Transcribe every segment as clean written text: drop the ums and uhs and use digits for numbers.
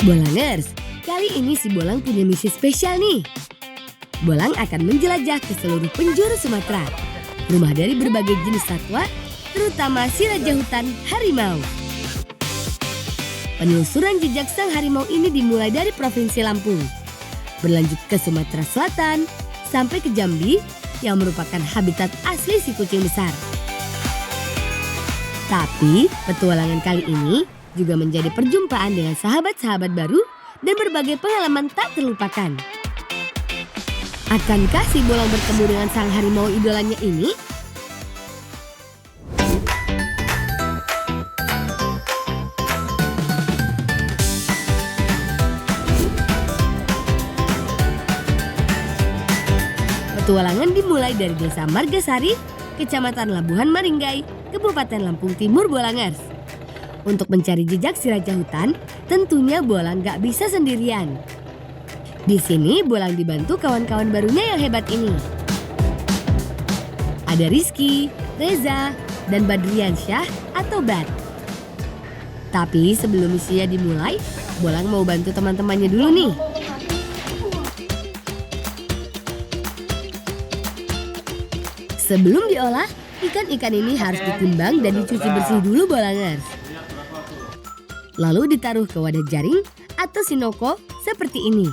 Bolangers, kali ini si Bolang punya misi spesial nih. Bolang akan menjelajah ke seluruh penjuru Sumatera, rumah dari berbagai jenis satwa, terutama si raja hutan harimau. Penelusuran jejak sang harimau ini dimulai dari Provinsi Lampung, berlanjut ke Sumatera Selatan, sampai ke Jambi yang merupakan habitat asli si kucing besar. Tapi petualangan kali ini juga menjadi perjumpaan dengan sahabat-sahabat baru dan berbagai pengalaman tak terlupakan. Akankah si Bolang bertemu dengan sang harimau idolanya ini? Petualangan dimulai dari Desa Margasari, Kecamatan Labuhan Maringgai, Kabupaten Lampung Timur, Bolangers. Untuk mencari jejak si raja hutan, tentunya Bolang gak bisa sendirian. Di sini Bolang dibantu kawan-kawan barunya yang hebat ini. Ada Rizky, Reza, dan Badriansyah atau Bad. Tapi sebelum misinya dimulai, Bolang mau bantu teman-temannya dulu nih. Sebelum diolah, ikan-ikan ini harus ditimbang dan dicuci bersih dulu, Bolangers. Lalu ditaruh ke wadah jaring atau sinoko seperti ini.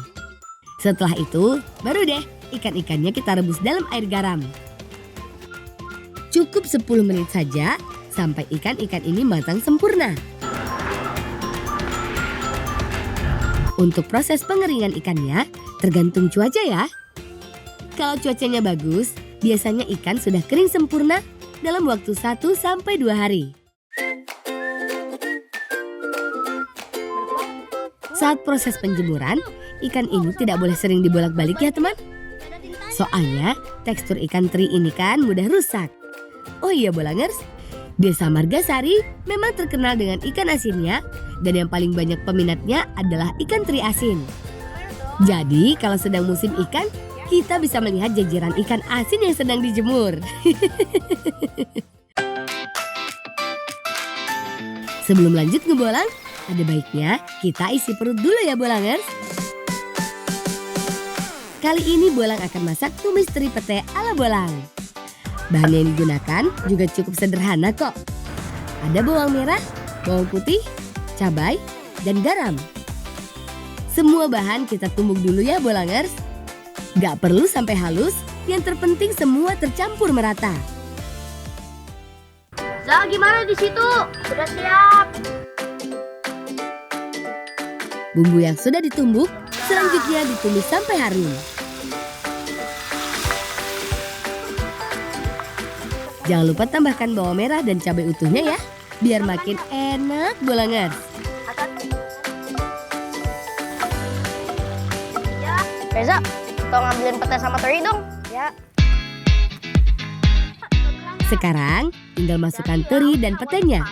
Setelah itu, baru deh ikan-ikannya kita rebus dalam air garam. Cukup 10 menit saja sampai ikan-ikan ini matang sempurna. Untuk proses pengeringan ikannya tergantung cuaca ya. Kalau cuacanya bagus, biasanya ikan sudah kering sempurna dalam waktu 1-2 hari. Saat proses penjemuran, ikan ini tidak boleh sering dibolak-balik ya teman. Soalnya tekstur ikan teri ini kan mudah rusak. Oh iya Bolangers, Desa Margasari memang terkenal dengan ikan asinnya dan yang paling banyak peminatnya adalah ikan teri asin. Jadi kalau sedang musim ikan, kita bisa melihat jajaran ikan asin yang sedang dijemur. Sebelum lanjut ngebolang, ada baiknya kita isi perut dulu ya Bolangers. Kali ini Bolang akan masak tumis teri pete ala Bolang. Bahan yang digunakan juga cukup sederhana kok. Ada bawang merah, bawang putih, cabai, dan garam. Semua bahan kita tumbuk dulu ya Bolangers. Gak perlu sampai halus, yang terpenting semua tercampur merata. Za, gimana di situ? Sudah siap. Bumbu yang sudah ditumbuk, selanjutnya ditumis sampai harum. Jangan lupa tambahkan bawang merah dan cabai utuhnya ya, biar makin enak Bolangers. Ya, Reza, tolong ambilin pete sama teri dong. Ya. Sekarang tinggal masukkan teri dan petenya.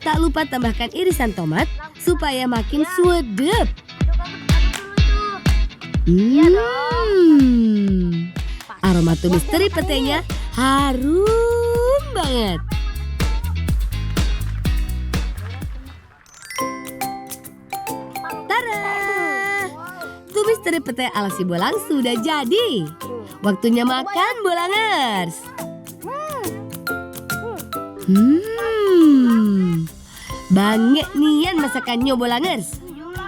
Tak lupa tambahkan irisan tomat supaya makin sedap. Aroma tumis teri petenya harum banget. Tada! Tumis teri pete ala si Bolang sudah jadi. Waktunya makan Bolangers. Banget nian masakannya Bolangers.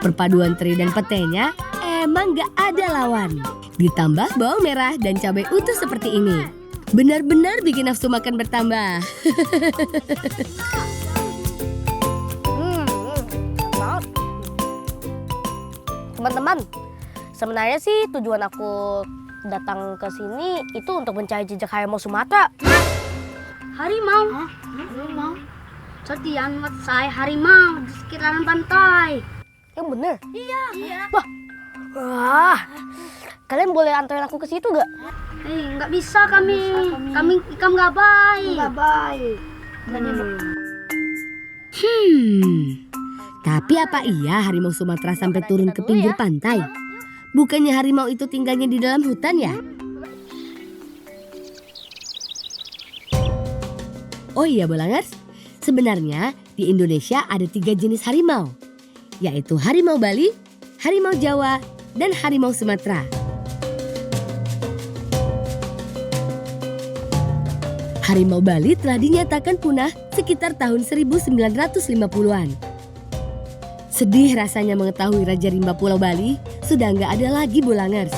Perpaduan teri dan petenya emang gak ada lawan. Ditambah bawang merah dan cabai utuh seperti ini. Benar-benar bikin nafsu makan bertambah. Teman-teman, sebenarnya sih tujuan aku datang ke sini itu untuk mencari jejak harimau Sumatera. Harimau? Harimau? Seperti yang saya harimau di sekitaran pantai. Yang bener? Iya. Wah, kalian boleh anterin aku ke situ gak? Nggak bisa kami. Kami ikan nggak baik. Nggak baik. Tapi apa iya harimau Sumatera sampai turun ke pinggir pantai? Bukannya harimau itu tinggalnya di dalam hutan ya? Oh iya Bolangers, sebenarnya di Indonesia ada 3 jenis harimau, yaitu harimau Bali, harimau Jawa, dan harimau Sumatera. Harimau Bali telah dinyatakan punah sekitar tahun 1950-an. Sedih rasanya mengetahui Raja Rimba Pulau Bali sudah nggak ada lagi Bolangers.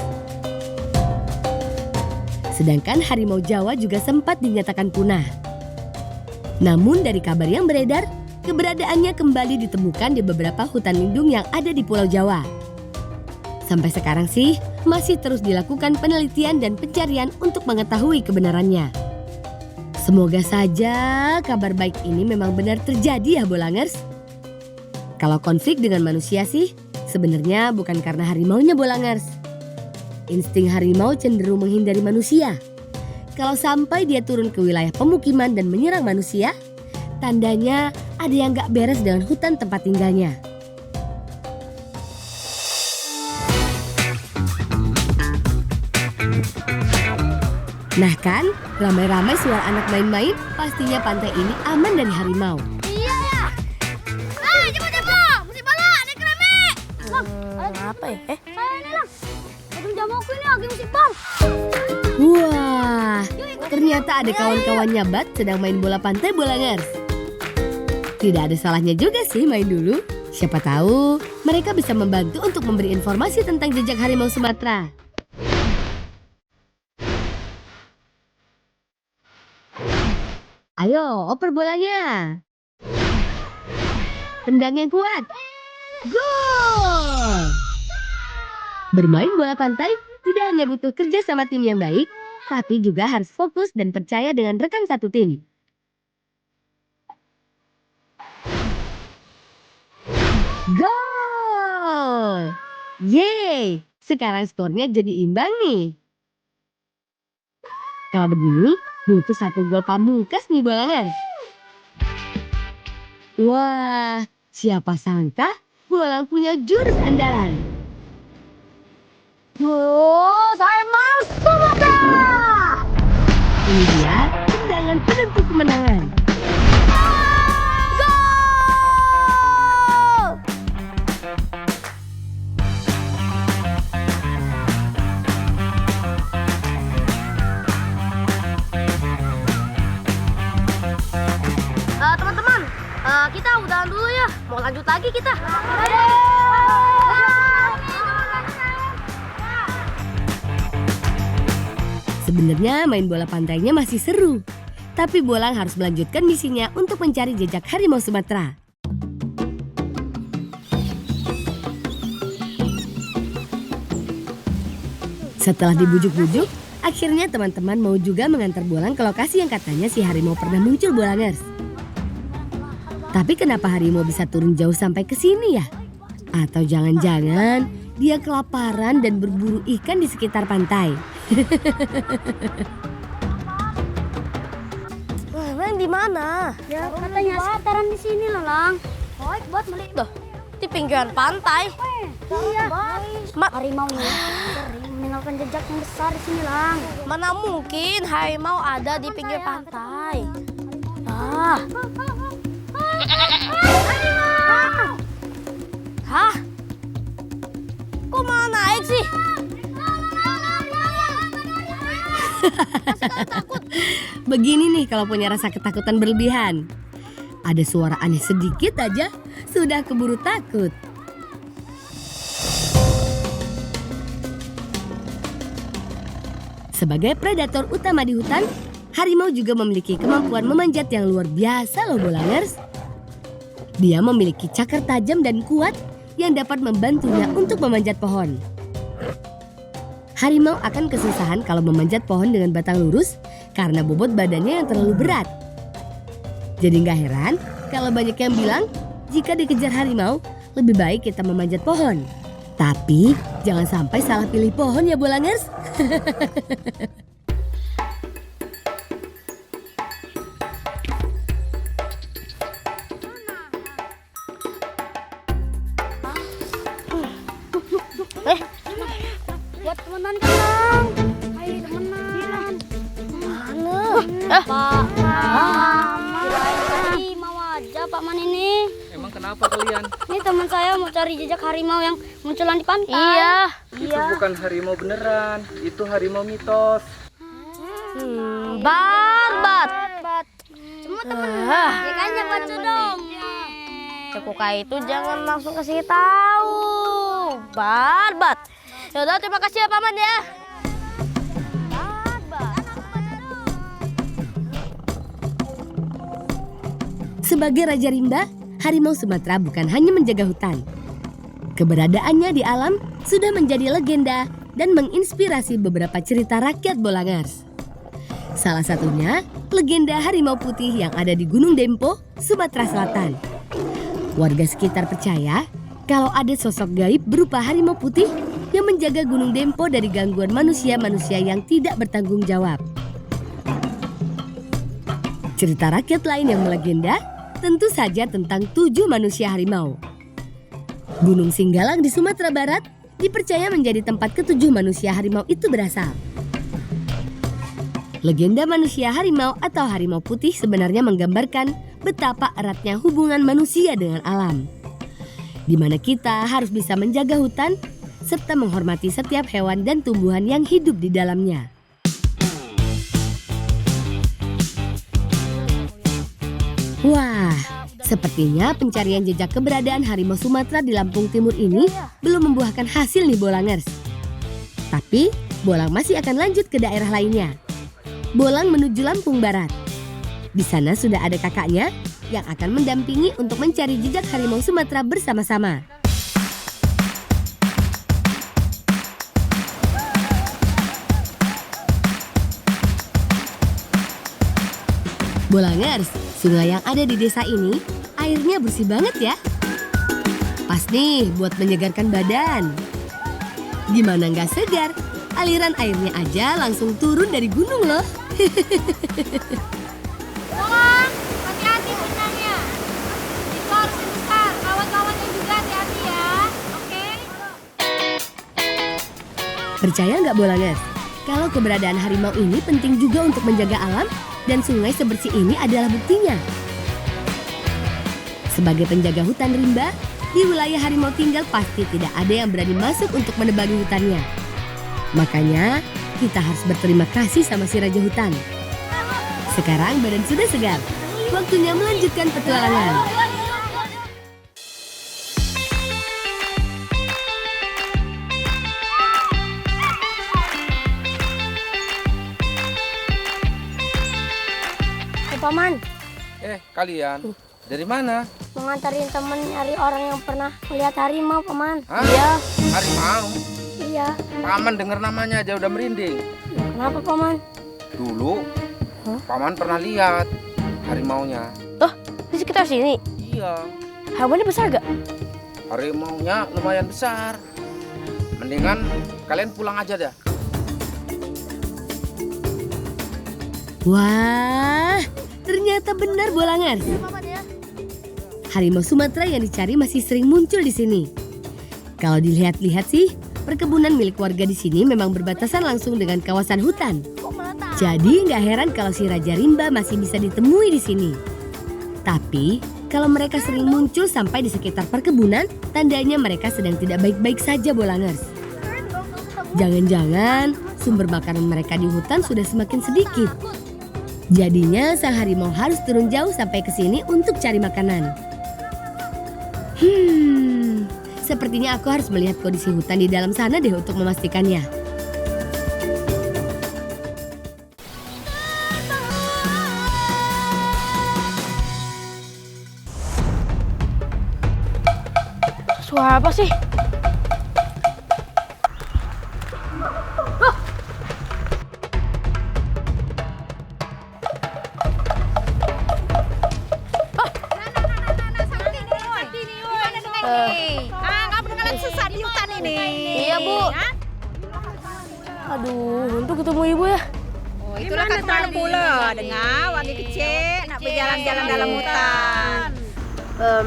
Sedangkan harimau Jawa juga sempat dinyatakan punah. Namun dari kabar yang beredar, keberadaannya kembali ditemukan di beberapa hutan lindung yang ada di Pulau Jawa. Sampai sekarang sih masih terus dilakukan penelitian dan pencarian untuk mengetahui kebenarannya. Semoga saja kabar baik ini memang benar terjadi ya Bolangers. Kalau konflik dengan manusia sih sebenarnya bukan karena harimaunya Bolangers. Insting harimau cenderung menghindari manusia. Kalau sampai dia turun ke wilayah pemukiman dan menyerang manusia, tandanya ada yang gak beres dengan hutan tempat tinggalnya. Nah kan, ramai-ramai suara anak main-main, pastinya pantai ini aman dari harimau. Iya ya. Cepet-cepet, musim bala, naik rame. Apa ya? Saya ini lang. Aduh jamuku ini lagi musim bal. Wah, ternyata ada kawan-kawannya Bat sedang main bola pantai Bolangers. Tidak ada salahnya juga sih main dulu. Siapa tahu mereka bisa membantu untuk memberi informasi tentang jejak harimau Sumatera. Ayo, oper bolanya. Tendang yang kuat. Gol! Bermain bola pantai tidak hanya butuh kerja sama tim yang baik, tapi juga harus fokus dan percaya dengan rekan satu tim. Gol! Yeay! Sekarang skornya jadi imbang nih. Kalau begini, butuh 1 gol pamungkas nih Bolangers. Wah, siapa sangka Bolang punya jurus andalan. Saya masuk Sumatera. Ini dia tendangan penentu kemenangan. Teman-teman, kita udahan dulu ya. Mau lanjut lagi kita. Sebenarnya main bola pantainya masih seru, tapi Bolang harus melanjutkan misinya untuk mencari jejak harimau Sumatera. Setelah dibujuk-bujuk, akhirnya teman-teman mau juga mengantar Bolang ke lokasi yang katanya si harimau pernah muncul Bolangers. Tapi kenapa harimau bisa turun jauh sampai ke sini ya? Atau jangan-jangan dia kelaparan dan berburu ikan di sekitar pantai? Memang di mana? Ya katanya sekitaran di sini loh lang. Baik buat beli. Duh, di pinggiran pantai. Iya. Harimau Harimau sering meninggalkan jejak yang besar di sini lang. Mana mungkin harimau ada di pinggir pantai? Ah. Hah? Kok malah naik sih? Begini nih kalau punya rasa ketakutan berlebihan. Ada suara aneh sedikit aja, sudah keburu takut. Sebagai predator utama di hutan, harimau juga memiliki kemampuan memanjat yang luar biasa loh Bolangers. Dia memiliki cakar tajam dan kuat yang dapat membantunya untuk memanjat pohon. Harimau akan kesusahan kalau memanjat pohon dengan batang lurus karena bobot badannya yang terlalu berat. Jadi nggak heran kalau banyak yang bilang jika dikejar harimau lebih baik kita memanjat pohon. Tapi jangan sampai salah pilih pohon ya Bolangers. Buat temenan kan lang. Ayo temenan. Mana? Pak. Paman ini. Emang kenapa kalian? Ini teman saya mau cari jejak harimau yang munculan di pantai. Iya. Itu bukan harimau beneran, itu harimau mitos. Barbat. Semua teman. Ya kan jangan dong. Cekuka itu jangan langsung kasih tahu. Barbat. Yaudah, terima kasih ya Paman ya. Sebagai Raja Rimba, harimau Sumatera bukan hanya menjaga hutan. Keberadaannya di alam sudah menjadi legenda dan menginspirasi beberapa cerita rakyat Bolangers. Salah satunya, legenda harimau putih yang ada di Gunung Dempo, Sumatera Selatan. Warga sekitar percaya kalau ada sosok gaib berupa harimau putih yang menjaga Gunung Dempo dari gangguan manusia-manusia yang tidak bertanggung jawab. Cerita rakyat lain yang melegenda tentu saja tentang 7 manusia harimau. Gunung Singgalang di Sumatera Barat dipercaya menjadi tempat ke-7 manusia harimau itu berasal. Legenda manusia harimau atau harimau putih sebenarnya menggambarkan betapa eratnya hubungan manusia dengan alam, di mana kita harus bisa menjaga hutan serta menghormati setiap hewan dan tumbuhan yang hidup di dalamnya. Wah, sepertinya pencarian jejak keberadaan harimau Sumatera di Lampung Timur ini belum membuahkan hasil nih Bolangers. Tapi, Bolang masih akan lanjut ke daerah lainnya. Bolang menuju Lampung Barat. Di sana sudah ada kakaknya yang akan mendampingi untuk mencari jejak harimau Sumatera bersama-sama. Bolangers, sungai yang ada di desa ini airnya bersih banget ya. Pas nih buat menyegarkan badan. Gimana nggak segar? Aliran airnya aja langsung turun dari gunung loh. Bolang, hati-hati benangnya. Itu harus besar. Kawan-kawannya juga hati-hati ya. Oke? Percaya nggak Bolangers? Kalau keberadaan harimau ini penting juga untuk menjaga alam dan sungai sebersih ini adalah buktinya. Sebagai penjaga hutan rimba, di wilayah harimau tinggal pasti tidak ada yang berani masuk untuk menebangi hutannya. Makanya, kita harus berterima kasih sama si Raja Hutan. Sekarang badan sudah segar, waktunya melanjutkan petualangan. Paman, Kalian dari mana? Mengantarin temen nyari orang yang pernah melihat harimau, Paman. Hah? Iya. Harimau? Iya. Paman dengar namanya aja udah merinding. Kenapa, Paman? Dulu, Paman pernah lihat harimaunya. Tuh, di sekitar sini. Iya, Hewannya besar gak? harimaunya lumayan besar. Mendingan kalian pulang aja dah. Wah, ternyata benar Bolangers. Harimau Sumatera yang dicari masih sering muncul di sini. Kalau dilihat-lihat sih, perkebunan milik warga di sini memang berbatasan langsung dengan kawasan hutan. Jadi nggak heran kalau si Raja Rimba masih bisa ditemui di sini. Tapi, kalau mereka sering muncul sampai di sekitar perkebunan, tandanya mereka sedang tidak baik-baik saja Bolangers. Jangan-jangan sumber makanan mereka di hutan sudah semakin sedikit. Jadinya sang harimau harus turun jauh sampai ke sini untuk cari makanan. Sepertinya aku harus melihat kondisi hutan di dalam sana deh untuk memastikannya. Suara apa sih? Kamu dengan sesat di hutan ini. Iya, Bu. Aduh, untung ketemu Ibu ya. Oh, itulah kan kemarin pula. Dengar wangi kecil nak berjalan-jalan dalam hutan.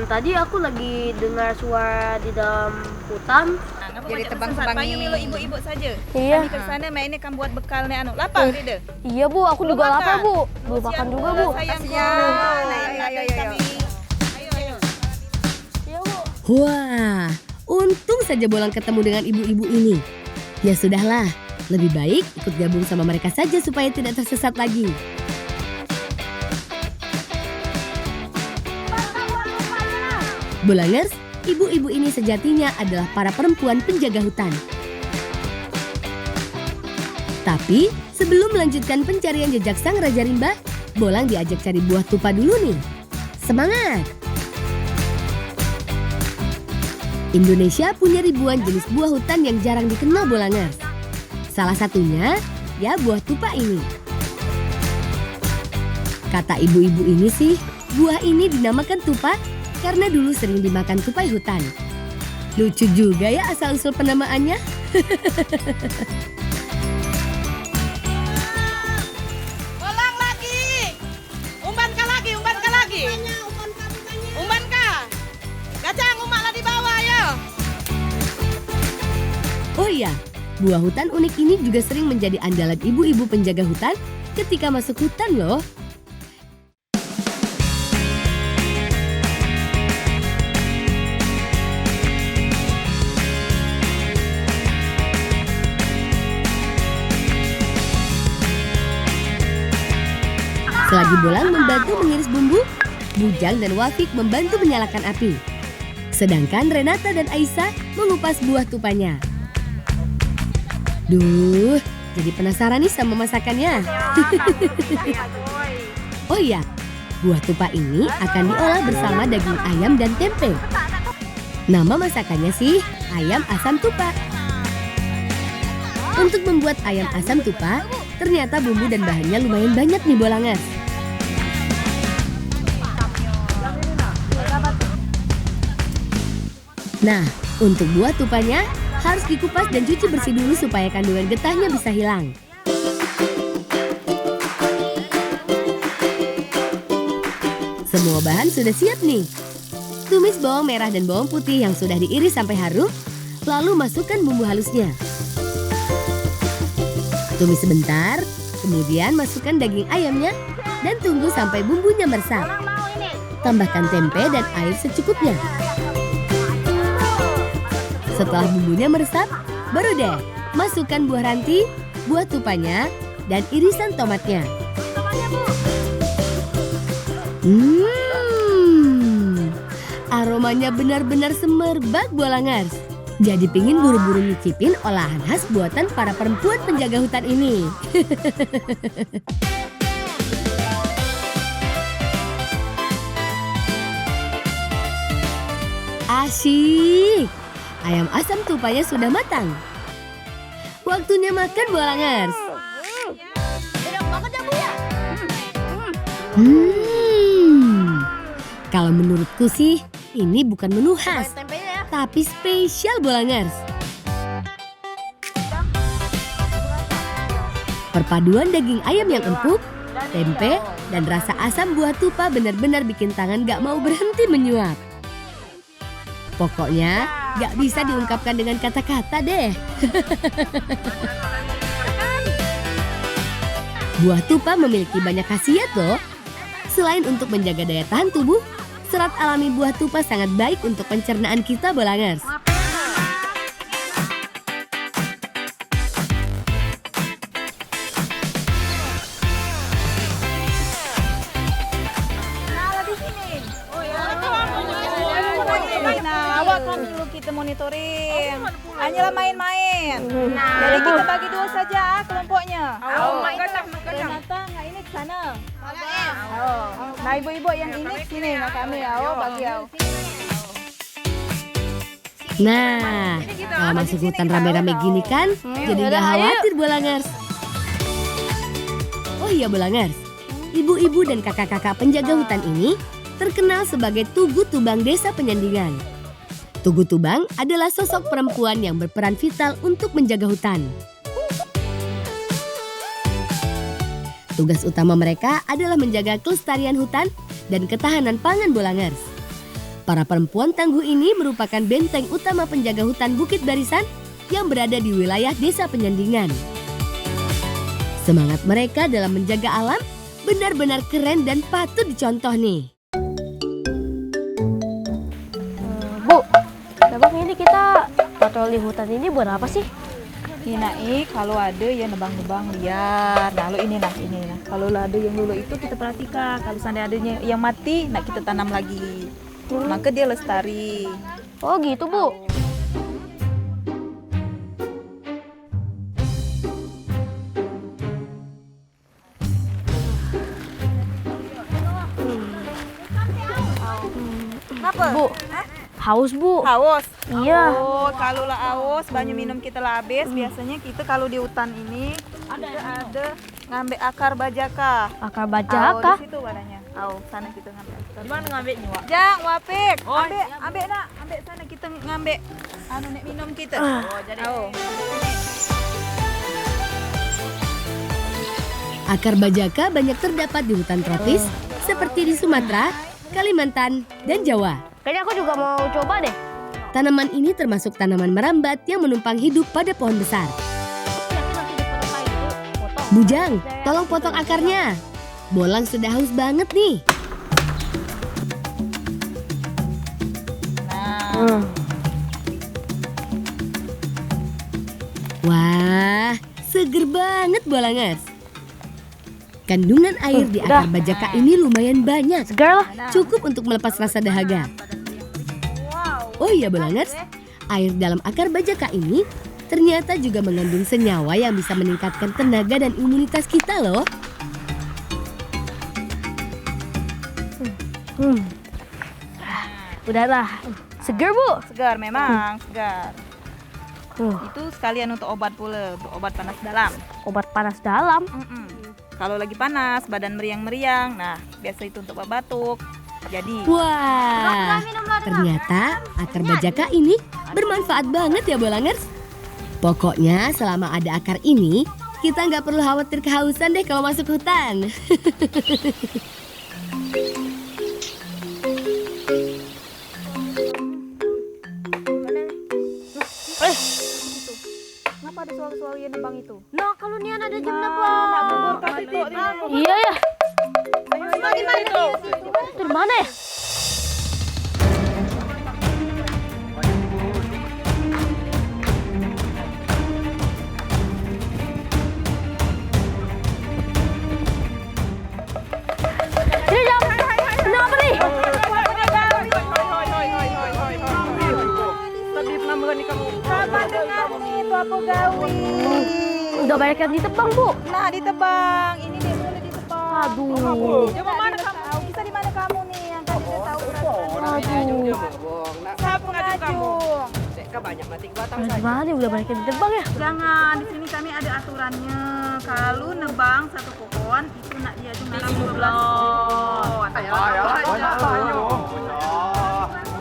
Tadi aku lagi dengar suara di dalam hutan. Jadi tebang-tebangi milu ibu-ibu saja. Iya. Kami ke sana main ini kan buat bekal nih anu. Lapar dia. Iya, Bu. Aku juga lapar, Bu. Belum makan juga, Bu. Sayang. Ayo. Wah, untung saja Bolang ketemu dengan ibu-ibu ini. Ya sudahlah, lebih baik ikut gabung sama mereka saja supaya tidak tersesat lagi. Bolangers, ibu-ibu ini sejatinya adalah para perempuan penjaga hutan. Tapi sebelum melanjutkan pencarian jejak sang Raja Rimba, Bolang diajak cari buah tupa dulu nih. Semangat! Indonesia punya ribuan jenis buah hutan yang jarang dikenal Bolangers. Salah satunya ya buah tupa ini. Kata ibu-ibu ini sih, buah ini dinamakan tupa karena dulu sering dimakan tupai hutan. Lucu juga ya asal-usul penamaannya. Bolang lagi. Umban ka lagi. Umban ka. Gajang umaklah di bawah ya. Oh iya, buah hutan unik ini juga sering menjadi andalan ibu-ibu penjaga hutan ketika masuk hutan loh. Selagi Bolang membantu mengiris bumbu, Bujang dan Wafik membantu menyalakan api. Sedangkan Renata dan Aisyah mengupas buah tupanya. Duh, jadi penasaran nih sama masakannya. Oh iya, buah tupa ini akan diolah bersama daging ayam dan tempe. Nama masakannya sih ayam asam tupa. Untuk membuat ayam asam tupa, ternyata bumbu dan bahannya lumayan banyak nih Bolangers. Nah, untuk buah tupanya harus dikupas dan cuci bersih dulu supaya kandungan getahnya bisa hilang. Semua bahan sudah siap nih. Tumis bawang merah dan bawang putih yang sudah diiris sampai harum, lalu masukkan bumbu halusnya. Tumis sebentar, kemudian masukkan daging ayamnya dan tunggu sampai bumbunya meresap. Tambahkan tempe dan air secukupnya. Setelah bumbunya meresap, baru deh masukkan buah ranti, buah tupanya, dan irisan tomatnya. Aromanya benar-benar semerbak Bolangers. Jadi pingin buru-buru nyicipin olahan khas buatan para perempuan penjaga hutan ini. Asyik! Ayam asam tupanya sudah matang. Waktunya makan Bolangers. Kalau menurutku sih, ini bukan menu khas, tapi spesial Bolangers. Perpaduan daging ayam yang empuk, tempe, dan rasa asam buah tupa benar-benar bikin tangan gak mau berhenti menyuap. Pokoknya gak bisa diungkapkan dengan kata-kata deh. Buah tupa memiliki banyak khasiat loh. Selain untuk menjaga daya tahan tubuh, serat alami buah tupa sangat baik untuk pencernaan kita Bolangers. Nah, awak kami dulu kita monitoring. Hanyalah main-main. Jadi kita bagi dua saja kelompoknya. Renata nggak ini ke sana. Nah ibu-ibu yang ini sini nggak kami bagi Nah, kalau masuk hutan rame-rame gini kan, jadi gak khawatir Bolangers. Oh iya Bolangers, ibu-ibu dan kakak-kakak penjaga hutan ini terkenal sebagai Tugu Tubang Desa Penyandingan. Tugu Tubang adalah sosok perempuan yang berperan vital untuk menjaga hutan. Tugas utama mereka adalah menjaga kelestarian hutan dan ketahanan pangan Bolangers. Para perempuan tangguh ini merupakan benteng utama penjaga hutan Bukit Barisan yang berada di wilayah Desa Penyandingan. Semangat mereka dalam menjaga alam benar-benar keren dan patut dicontoh nih. Bu, ini kita patroli hutan ini buat apa sih? Ini kalau ada yang nebang-nebang liar. Nah, lalu ini nah. Kalau ada yang dulu itu kita perhatikan. Kalau seandainya adanya yang mati, nah kita tanam lagi. Maka dia lestari. Oh gitu, Bu. Kenapa? Bu, haus, Bu. Haus. Iya. Oh, kalau lah haus, banyak minum kita lah habis. Biasanya kita kalau di hutan ini ada ngambil akar bajaka. Akar Oh, bajaka. di situ wadahnya. Oh, sana kita ngambil. Di mana ngambilnya, Wak? Jang, Wapik. Ambil nak. Ambil sana kita ngambil nek minum kita. Oh, jadi Akar bajaka banyak terdapat di hutan tropis seperti di Sumatera, Kalimantan, dan Jawa. Kayaknya aku juga mau coba deh. Tanaman ini termasuk tanaman merambat yang menumpang hidup pada pohon besar. Bujang, tolong potong akarnya. Bolang sudah haus banget nih. Wah, seger banget Bolangers. Kandungan air di akar bajaka ini lumayan banyak. Segar lah. Cukup untuk melepas rasa dahaga. Oh iya Bolangers, air dalam akar bajaka ini ternyata juga mengandung senyawa yang bisa meningkatkan tenaga dan imunitas kita loh. Udahlah. Segar, Bu. Segar memang, segar. Itu sekalian untuk obat pula, untuk obat panas dalam. Obat panas dalam. Kalau lagi panas, badan meriang-meriang, nah biasa itu untuk obat batuk. Jadi, Wah, ternyata akar bajaka ini bermanfaat banget ya Bolangers. Pokoknya selama ada akar ini, kita nggak perlu khawatir kehausan deh kalau masuk hutan. kenapa ada suara-suara yang nebang itu? Nah, kalau Nian ada jam Nak bubur kasih tuh. Iya ya. Itu di mana ya? Ini jam. Kenapa nih? Sama dengan itu aku gawi. Udah banyak yang ditebang, Bu. Nah, ditebang. Ini dia boleh ditebang. Aduh. Coba mana kamu? Bisa di mana kamu nih yang tadi saya tahu? Aduh. Sapu ngajung. Gimana nih, udah banyak yang ditebang ya? Jangan, di sini kami ada aturannya. Kalau nebang satu pohon itu nak dia itu nanam 12 pohon.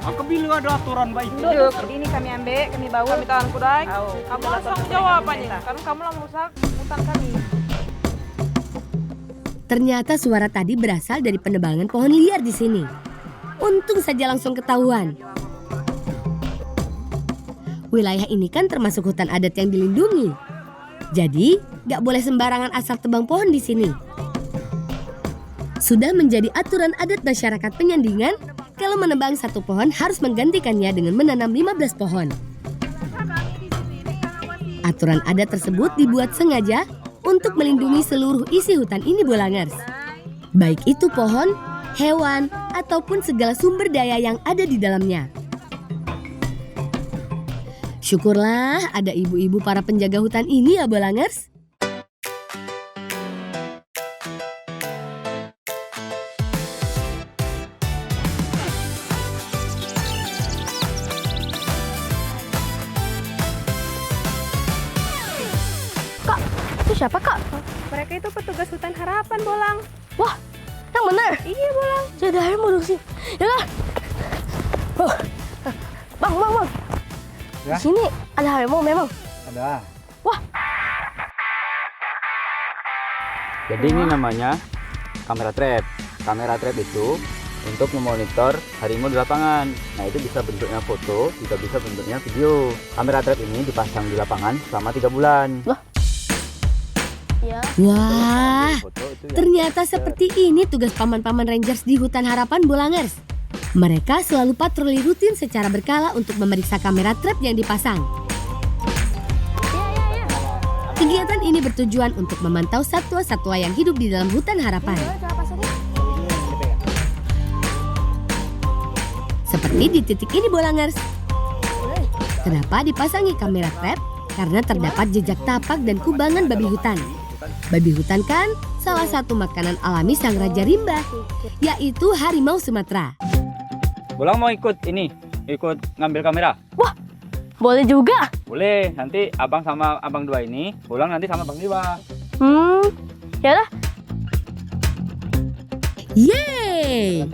Aku bilang ada aturan baik. Duduk. Jadi ini kami ambil, kami bawa. Kami tahan kudai. Kamu langsung jawabannya. Karena kamu lah merusak hutan kami. Ternyata suara tadi berasal dari penebangan pohon liar di sini. Untung saja langsung ketahuan. Wilayah ini kan termasuk hutan adat yang dilindungi. Jadi, gak boleh sembarangan asal tebang pohon di sini. Sudah menjadi aturan adat masyarakat Penyandingan, kalau menebang satu pohon harus menggantikannya dengan menanam 15 pohon. Aturan adat tersebut dibuat sengaja untuk melindungi seluruh isi hutan ini Bolangers. Baik itu pohon, hewan, ataupun segala sumber daya yang ada di dalamnya. Syukurlah ada ibu-ibu para penjaga hutan ini ya Bolangers. Kak, itu siapa, Kak? Mereka itu petugas hutan harapan, Bolang. Wah, yang benar. Iya, Bolang. Jadi air mau duduk sini. Ya lah. Oh. Bang. Ya? Di sini ada harimau memang. Ada. Wah. Jadi ini namanya kamera trap. Kamera trap itu untuk memonitor harimau di lapangan. Nah itu bisa bentuknya foto, juga bisa bentuknya video. Kamera trap ini dipasang di lapangan selama 3 bulan. Ya. Wah, Foto itu yang ternyata seperti ini tugas paman-paman rangers di hutan harapan Bolangers. Mereka selalu patroli rutin secara berkala untuk memeriksa kamera trap yang dipasang. Kegiatan ini bertujuan untuk memantau satwa-satwa yang hidup di dalam hutan harapan. Seperti di titik ini Bolangers. Kenapa dipasangi kamera trap? Karena terdapat jejak tapak dan kubangan babi hutan. Babi hutan kan salah satu makanan alami sang Raja Rimba, yaitu harimau Sumatera. Bolang mau ikut ngambil kamera? Boleh juga. Boleh, nanti abang sama abang 2 ini, Bolang nanti sama bang Dewa. Ya udah. Yeay!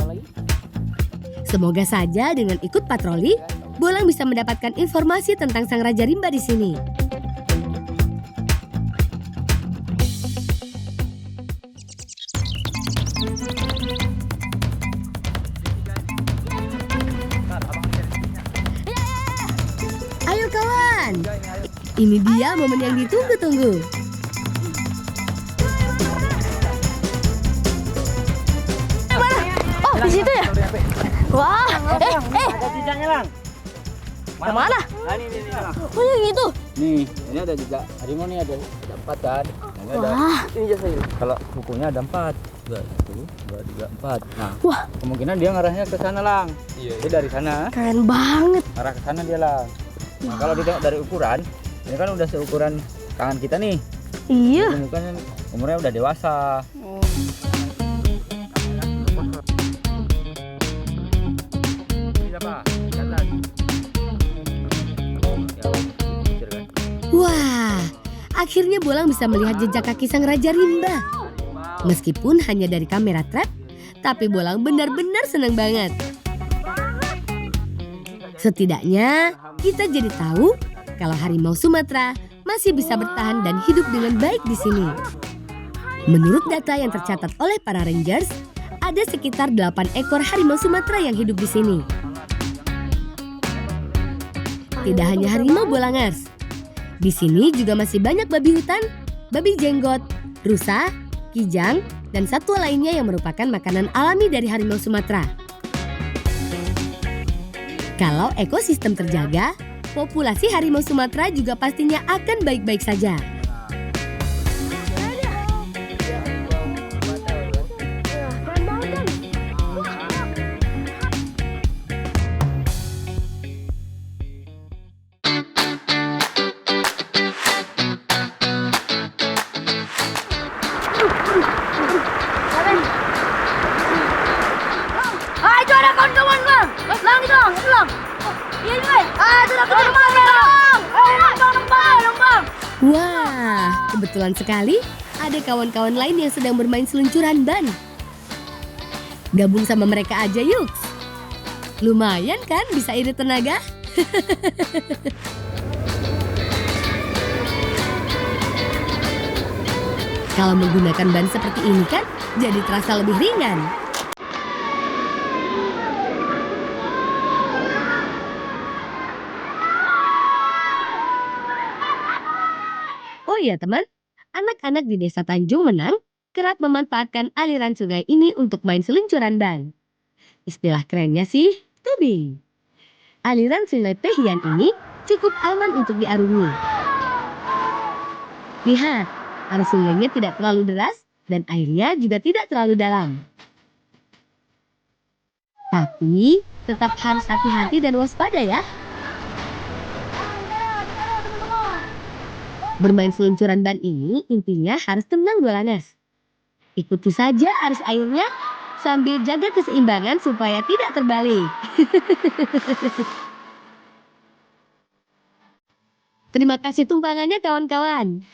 Semoga saja dengan ikut patroli, Bolang bisa mendapatkan informasi tentang sang Raja Rimba di sini. Ayo kawan, ini dia momen yang ditunggu-tunggu. Oh, di situ ya? Wah, Ada jejaknya lang. mana? Nah, ini lang. Oh, yang itu. Nih, ini ada jejak harimau nih ada 4 kan. Ini ada. Wah, Kalau bukunya ada 4. 1, 2, 3, 4. Nah, wah, kemungkinan dia ngarahnya ke sana lang. Dia dari sana, keren banget. arah ke sana dia lang. Nah, kalau ditengok dari ukuran, ini kan udah seukuran tangan kita nih. Iya. Mungkin umurnya udah dewasa. Wah, akhirnya Bolang bisa melihat jejak kaki sang Raja Rimba. Meskipun hanya dari kamera trap, tapi Bolang benar-benar senang banget. Setidaknya kita jadi tahu kalau harimau Sumatera masih bisa bertahan dan hidup dengan baik di sini. Menurut data yang tercatat oleh para rangers, ada sekitar 8 ekor harimau Sumatera yang hidup di sini. Tidak hanya harimau Bolangers, di sini juga masih banyak babi hutan, babi jenggot, rusa, kijang, dan satwa lainnya yang merupakan makanan alami dari harimau Sumatera. Kalau ekosistem terjaga, populasi harimau Sumatera juga pastinya akan baik-baik saja. Itu ada kawan-kawan bang. Lang itu lang. Iya bang. Itu ada kawan-kawan bang. Bang. Wah, kebetulan sekali ada kawan-kawan lain yang sedang bermain seluncuran ban. Gabung sama mereka aja yuk. Lumayan kan bisa irit tenaga? Kalau menggunakan ban seperti ini kan jadi terasa lebih ringan. Oh iya teman, anak-anak di Desa Tanjung Menang kerap memanfaatkan aliran sungai ini untuk main seluncuran ban. Istilah kerennya sih, tubing. Aliran sungai Pehian ini cukup aman untuk diarungi. Lihat, arus sungainya tidak terlalu deras dan airnya juga tidak terlalu dalam. Tapi tetap harus hati-hati dan waspada ya. Bermain seluncuran ban ini intinya harus tenang Bolangers. Ikuti saja arus airnya sambil jaga keseimbangan supaya tidak terbalik. Terima kasih tumpangannya kawan-kawan.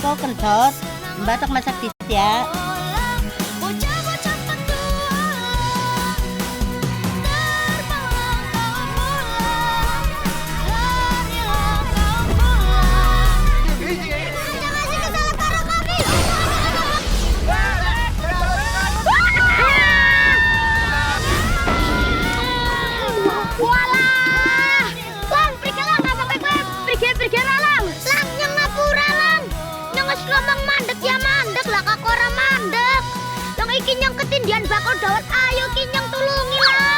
Kau kentot, batak masak tisu ya. Walah. Lang, pergi lang apa kayak pergi lang. Lang yang ngapura lang. Yang ngomong mandek ya mandek lah kak ora mandek. Yang iki yang ketindian bakal dawet ayo ki yang tulungi lah.